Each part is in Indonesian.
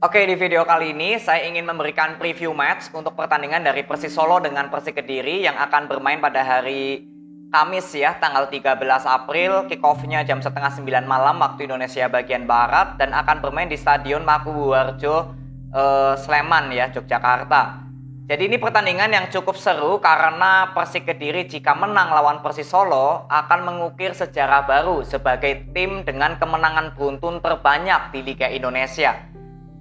Oke, di video kali ini saya ingin memberikan preview match untuk pertandingan dari Persis Solo dengan Persik Kediri yang akan bermain pada hari Kamis ya, tanggal 13 April, kick-off-nya jam setengah 9 malam waktu Indonesia bagian Barat dan akan bermain di Stadion Maguwoharjo, Sleman ya, Yogyakarta. Jadi ini pertandingan yang cukup seru karena Persik Kediri jika menang lawan Persis Solo akan mengukir sejarah baru sebagai tim dengan kemenangan beruntun terbanyak di Liga Indonesia.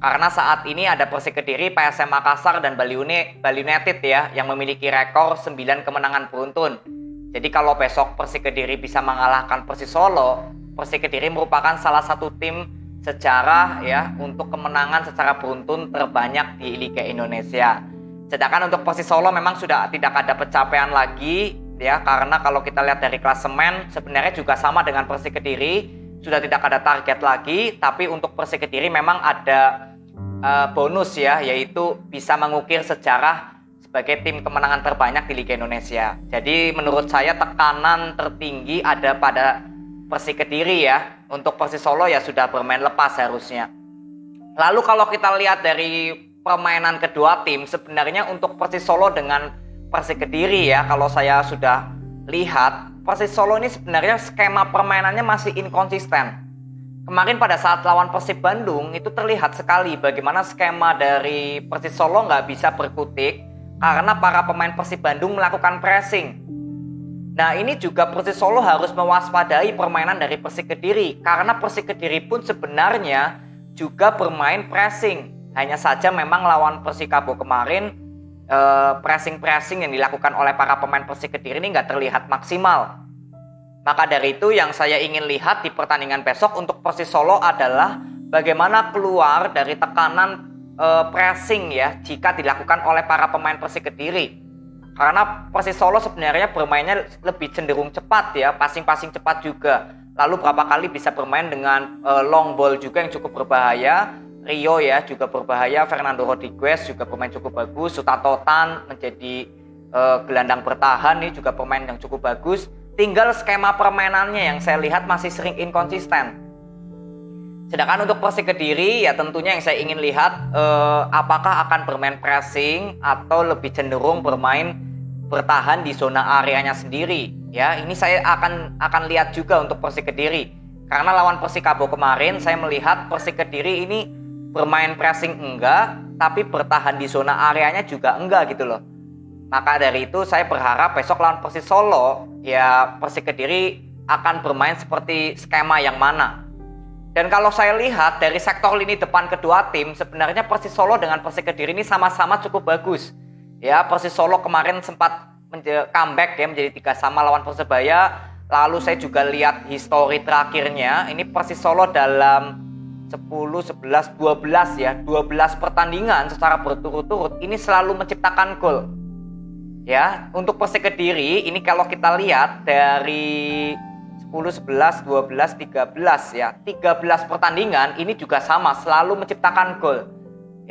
Karena saat ini ada Persik Kediri, PSM Makassar, dan Bali United ya yang memiliki rekor 9 kemenangan beruntun. Jadi kalau besok Persik Kediri bisa mengalahkan Persis Solo, Persik Kediri merupakan salah satu tim sejarah ya untuk kemenangan secara beruntun terbanyak di Liga Indonesia. Sedangkan untuk Persis Solo memang sudah tidak ada pencapaian lagi ya, karena kalau kita lihat dari klasemen sebenarnya juga sama dengan Persik Kediri, sudah tidak ada target lagi, tapi untuk Persik Kediri memang ada bonus ya, yaitu bisa mengukir sejarah sebagai tim kemenangan terbanyak di Liga Indonesia. Jadi menurut saya tekanan tertinggi ada pada Persik Kediri ya. Untuk Persis Solo ya sudah bermain lepas harusnya. Lalu kalau kita lihat dari permainan kedua tim, sebenarnya untuk Persis Solo dengan Persik Kediri ya, kalau saya sudah lihat, Persis Solo ini sebenarnya skema permainannya masih inkonsisten. Kemarin pada saat lawan Persib Bandung itu terlihat sekali bagaimana skema dari Persis Solo nggak bisa berkutik karena para pemain Persib Bandung melakukan pressing. Nah ini juga Persis Solo harus mewaspadai permainan dari Persik Kediri karena Persik Kediri pun sebenarnya juga bermain pressing. Hanya saja memang lawan Persikabo kemarin pressing-pressing yang dilakukan oleh para pemain Persik Kediri ini nggak terlihat maksimal. Maka dari itu yang saya ingin lihat di pertandingan besok untuk Persis Solo adalah bagaimana keluar dari tekanan pressing ya jika dilakukan oleh para pemain Persik Kediri. Karena Persis Solo sebenarnya bermainnya lebih cenderung cepat ya, passing-passing cepat juga. Lalu berapa kali bisa bermain dengan long ball juga yang cukup berbahaya. Rio ya juga berbahaya, Fernando Rodriguez juga pemain cukup bagus, Sutatotan menjadi gelandang bertahan ini juga pemain yang cukup bagus. Tinggal skema permainannya yang saya lihat masih sering inkonsisten. Sedangkan untuk Persik Kediri ya tentunya yang saya ingin lihat apakah akan bermain pressing atau lebih cenderung bertahan di zona areanya sendiri. Ya, ini saya akan lihat juga untuk Persik Kediri. Karena lawan Persikabo kemarin saya melihat Persik Kediri ini bermain pressing enggak, tapi bertahan di zona areanya juga enggak gitu loh. Maka dari itu saya berharap besok lawan Persis Solo ya Persik Kediri akan bermain seperti skema yang mana. Dan kalau saya lihat dari sektor lini depan kedua tim, sebenarnya Persis Solo dengan Persik Kediri ini sama-sama cukup bagus. Ya, Persis Solo kemarin sempat comeback ya menjadi 3-3 lawan Persebaya. Lalu saya juga lihat histori terakhirnya, ini Persis Solo dalam 10, 11, 12 ya, 12 pertandingan secara berturut-turut ini selalu menciptakan gol. Ya, untuk Persik Kediri ini kalau kita lihat dari 10, 11, 12, 13 ya, 13 pertandingan ini juga sama selalu menciptakan gol.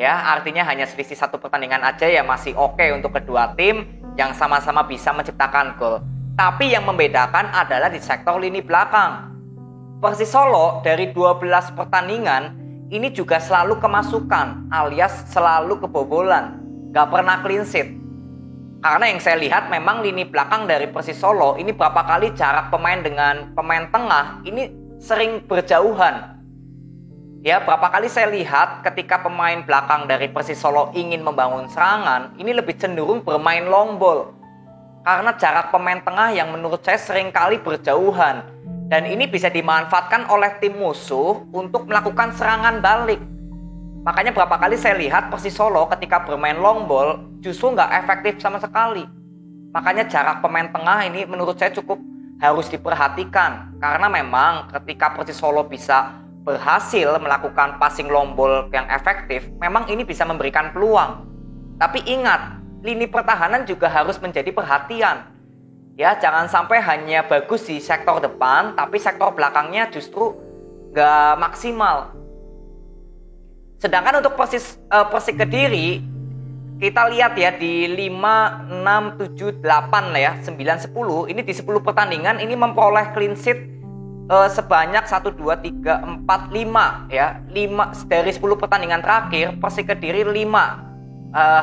Ya, artinya hanya selisih satu pertandingan aja ya masih oke untuk kedua tim yang sama-sama bisa menciptakan gol. Tapi yang membedakan adalah di sektor lini belakang. Persis Solo dari 12 pertandingan ini juga selalu kemasukan alias selalu kebobolan, gak pernah clean sheet. Karena yang saya lihat memang lini belakang dari Persis Solo ini berapa kali jarak pemain dengan pemain tengah ini sering berjauhan. Ya, berapa kali saya lihat ketika pemain belakang dari Persis Solo ingin membangun serangan, ini lebih cenderung bermain long ball. Karena jarak pemain tengah yang menurut saya sering kali berjauhan. Dan ini bisa dimanfaatkan oleh tim musuh untuk melakukan serangan balik. Makanya berapa kali saya lihat Persis Solo ketika bermain long ball justru nggak efektif sama sekali. Makanya jarak pemain tengah ini menurut saya cukup harus diperhatikan. Karena memang ketika Persis Solo bisa berhasil melakukan passing long ball yang efektif, memang ini bisa memberikan peluang. Tapi ingat, lini pertahanan juga harus menjadi perhatian. Ya, jangan sampai hanya bagus di sektor depan, tapi sektor belakangnya justru nggak maksimal. Sedangkan untuk Persik Kediri, kita lihat ya di 5, 6, 7, 8 lah ya, 9, 10, ini di 10 pertandingan ini memperoleh clean sheet sebanyak 1, 2, 3, 4, 5 ya. 5 dari 10 pertandingan terakhir Persik Kediri 5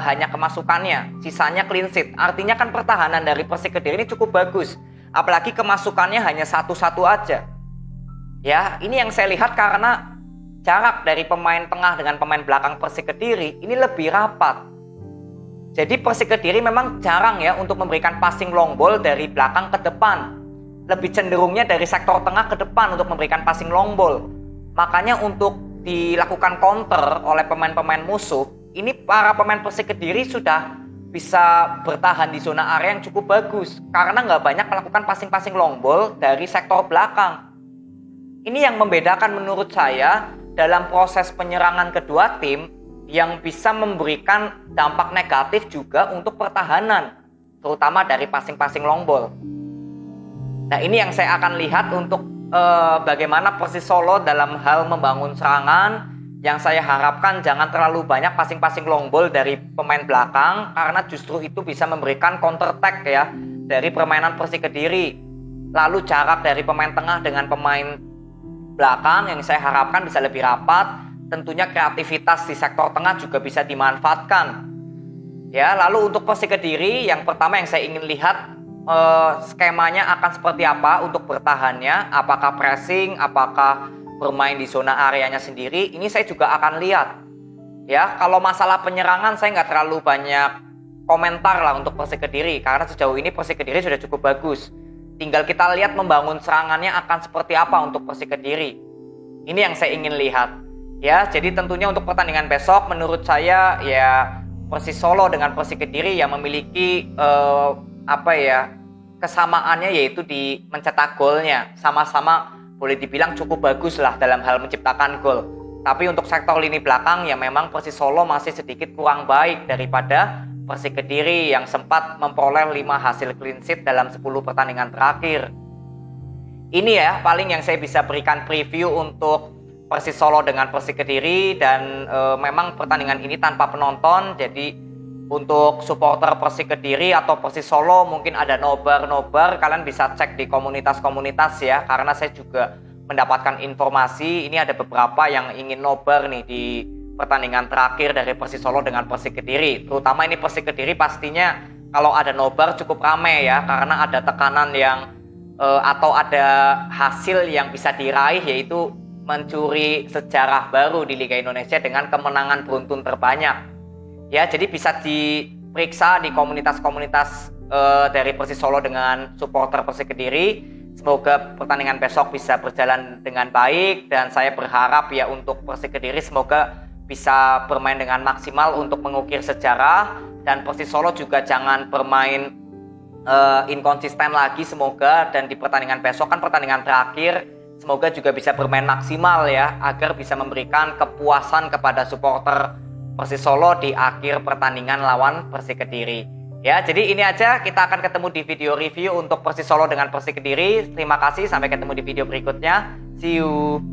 hanya kemasukannya, sisanya clean sheet. Artinya kan pertahanan dari Persik Kediri ini cukup bagus. Apalagi kemasukannya hanya 1-1 aja. Ya, ini yang saya lihat karena jarak dari pemain tengah dengan pemain belakang Persik Kediri ini lebih rapat. Jadi Persik Kediri memang jarang ya untuk memberikan passing long ball dari belakang ke depan. Lebih cenderungnya dari sektor tengah ke depan untuk memberikan passing long ball. Makanya untuk dilakukan counter oleh pemain-pemain musuh, ini para pemain Persik Kediri sudah bisa bertahan di zona area yang cukup bagus. Karena nggak banyak melakukan passing-passing long ball dari sektor belakang. Ini yang membedakan menurut saya dalam proses penyerangan kedua tim yang bisa memberikan dampak negatif juga untuk pertahanan. Terutama dari passing-passing long ball. Nah, ini yang saya akan lihat untuk bagaimana Persis Solo dalam hal membangun serangan. Yang saya harapkan jangan terlalu banyak passing-passing long ball dari pemain belakang, karena justru itu bisa memberikan counter attack ya dari permainan Persik Kediri. Lalu jarak dari pemain tengah dengan pemain belakang yang saya harapkan bisa lebih rapat. Tentunya kreativitas di sektor tengah juga bisa dimanfaatkan. Ya, lalu untuk Persik Kediri yang pertama yang saya ingin lihat skemanya akan seperti apa untuk bertahannya, apakah pressing, apakah bermain di zona areanya sendiri. Ini saya juga akan lihat ya. Kalau masalah penyerangan saya nggak terlalu banyak komentar lah untuk Persik Kediri, karena sejauh ini Persik Kediri sudah cukup bagus. Tinggal kita lihat membangun serangannya akan seperti apa untuk Persik Kediri. Ini yang saya ingin lihat ya. Jadi tentunya untuk pertandingan besok menurut saya ya Persis Solo dengan Persik Kediri yang memiliki kesamaannya yaitu di mencetak golnya. Sama-sama boleh dibilang cukup bagus lah dalam hal menciptakan gol. Tapi untuk sektor lini belakang ya memang Persis Solo masih sedikit kurang baik daripada Persik Kediri yang sempat memperoleh 5 hasil clean sheet dalam 10 pertandingan terakhir. Ini ya paling yang saya bisa berikan preview untuk Persis Solo dengan Persik Kediri. Dan memang pertandingan ini tanpa penonton, jadi untuk supporter Persik Kediri atau Persis Solo mungkin ada nobar, kalian bisa cek di komunitas-komunitas ya, karena saya juga mendapatkan informasi ini ada beberapa yang ingin nobar nih di pertandingan terakhir dari Persis Solo dengan Persik Kediri. Terutama ini Persik Kediri pastinya kalau ada nobar cukup ramai ya, karena ada tekanan yang atau ada hasil yang bisa diraih, yaitu mencuri sejarah baru di Liga Indonesia dengan kemenangan beruntun terbanyak. Ya, jadi bisa diperiksa di komunitas-komunitas dari Persis Solo dengan supporter Persik Kediri. Semoga pertandingan besok bisa berjalan dengan baik, dan saya berharap ya untuk Persik Kediri semoga bisa bermain dengan maksimal untuk mengukir sejarah, dan Persis Solo juga jangan bermain inkonsisten lagi semoga, dan di pertandingan besok kan pertandingan terakhir, semoga juga bisa bermain maksimal ya, agar bisa memberikan kepuasan kepada supporter Persis Solo di akhir pertandingan lawan Persik Kediri. Ya, jadi ini aja, kita akan ketemu di video review untuk Persis Solo dengan Persik Kediri. Terima kasih, sampai ketemu di video berikutnya. See you.